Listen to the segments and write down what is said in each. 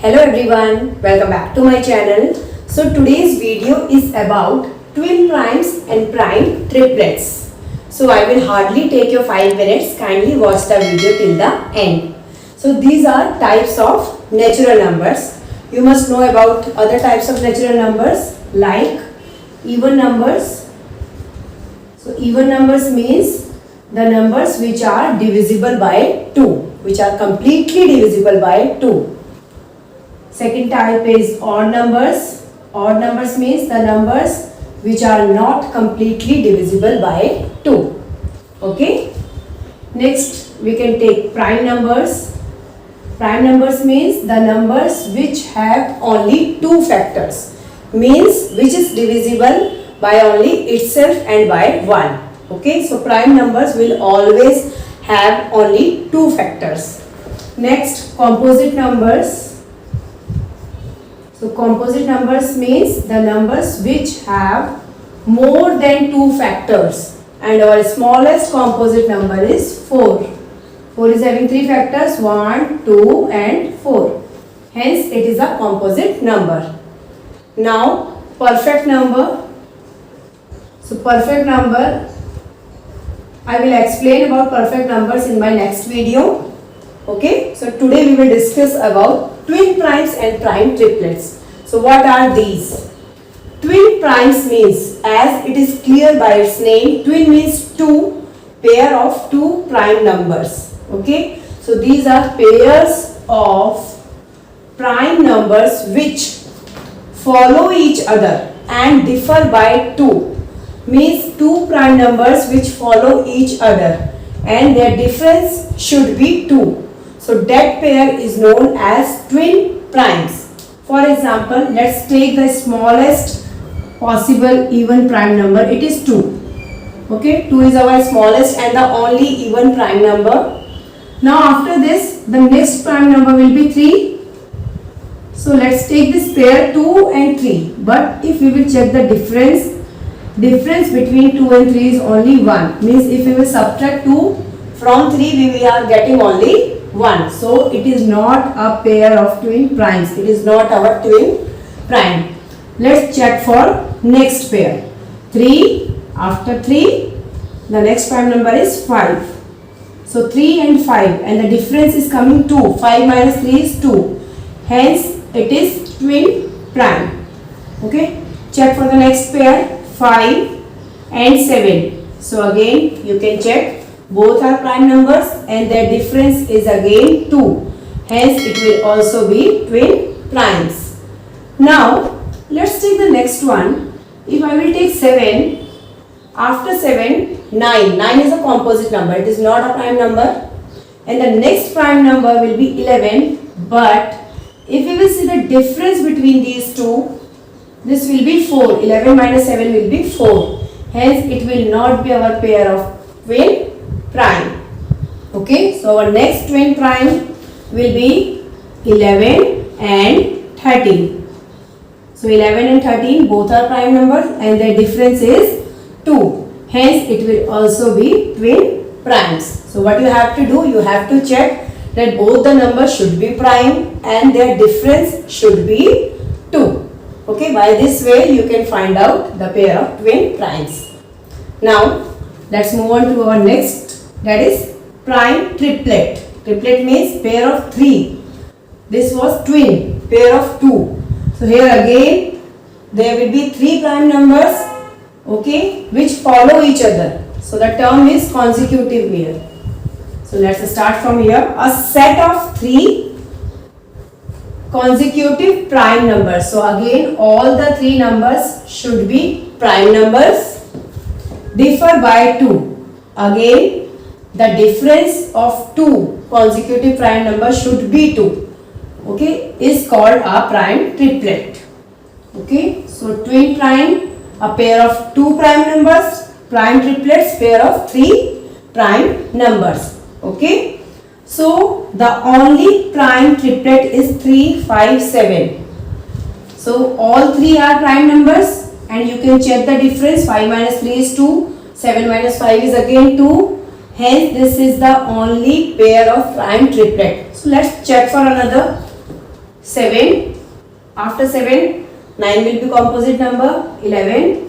Hello everyone, welcome back to my channel. So today's video is about twin primes and prime triplets. So I will hardly take your 5 minutes, kindly watch the video till the end. So these are types of natural numbers. You must know about other types of natural numbers like even numbers. So even numbers means the numbers which are divisible by 2, which are completely divisible by 2. Second type is odd numbers. Odd numbers means the numbers which are not completely divisible by 2. Okay. Next we can take prime numbers. Prime numbers means the numbers which have only 2 factors. Means which is divisible by only itself and by 1. Okay. So prime numbers will always have only 2 factors. Next, composite numbers. So composite numbers means the numbers which have more than 2 factors, and our smallest composite number is 4. 4 is having 3 factors, 1, 2 and 4. Hence it is a composite number. Now perfect number. So perfect number, I will explain about perfect numbers in my next video. Okay, so today we will discuss about twin primes and prime triplets. So what are these? Twin primes means, as it is clear by its name, twin means two, pair of 2 prime numbers. Okay, so these are pairs of prime numbers which follow each other and differ by 2. Means 2 prime numbers which follow each other and their difference should be 2. So that pair is known as twin primes. For example, let's take the smallest possible even prime number. It is 2. Okay, 2 is our smallest and the only even prime number. Now after this, the next prime number will be 3. So let's take this pair 2 and 3. But if we will check the difference between 2 and 3 is only 1. Means if we will subtract 2 from 3, we are getting only 1. So it is not a pair of twin primes. It is not our twin prime. Let's check for next pair. 3. After 3, the next prime number is 5. So 3 and 5 and the difference is coming 2. 5 minus 3 is 2. Hence it is twin prime. Okay. Check for the next pair. 5 and 7. So again you can check. Both are prime numbers and their difference is again 2. Hence it will also be twin primes. Now let's take the next one. If I will take 7, after 7, 9. 9 is a composite number. It is not a prime number. And the next prime number will be 11. But if we will see the difference between these two, this will be 4. 11 minus 7 will be 4. Hence it will not be our pair of twin prime. Okay, so our next twin prime will be 11 and 13. So 11 and 13 both are prime numbers and their difference is 2. Hence it will also be twin primes. So what you have to do, you have to check that both the numbers should be prime and their difference should be 2. Okay, by this way you can find out the pair of twin primes. Now let's move on to our next, that is prime triplet. Triplet means pair of 3. This was twin, pair of 2. So here again there will be 3 prime numbers, okay, which follow each other. So the term is consecutive here. So let's start from here. A set of 3 consecutive prime numbers. So again all the 3 numbers should be prime numbers, differ by 2. Again the difference of 2 consecutive prime numbers should be 2. Okay, is called a prime triplet. Okay, so twin prime, a pair of 2 prime numbers, prime triplets, pair of 3 prime numbers. Okay, so the only prime triplet is 3, 5, 7. So all 3 are prime numbers and you can check the difference. 5 minus 3 is 2, 7 minus 5 is again 2. Hence this is the only pair of prime triplet. So let's check for another. 7. After 7, 9 will be composite number, 11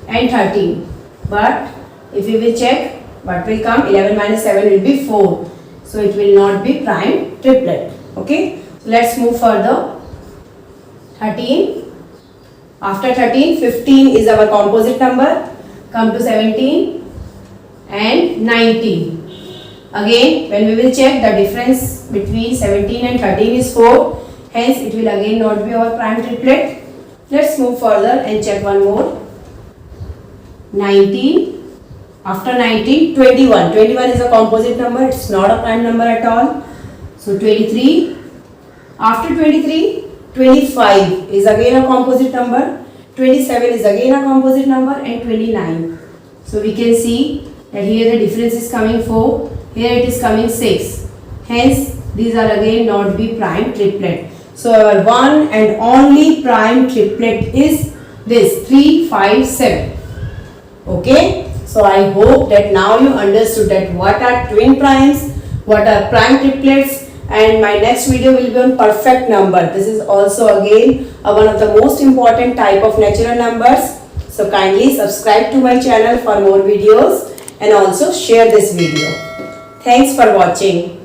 and 13. But if we will check, what will come? 11 minus 7 will be 4. So it will not be prime triplet. Okay. So let's move further. 13. After 13, 15 is our composite number. Come to 17 and 19. Again, when we will check, the difference between 17 and 13 is 4. Hence, it will again not be our prime triplet. Let's move further and check one more. 19. After 19, 21. 21 is a composite number. It's not a prime number at all. So, 23. After 23, 25 is again a composite number. 27 is again a composite number, and 29. So, we can see that here the difference is coming 4. Here it is coming 6. Hence, these are again not be prime triplet. So, our one and only prime triplet is this 3, 5, 7. Okay. So, I hope that now you understood that what are twin primes, what are prime triplets, and my next video will be on perfect number. This is also again one of the most important type of natural numbers. So, kindly subscribe to my channel for more videos and also share this video. Thanks for watching.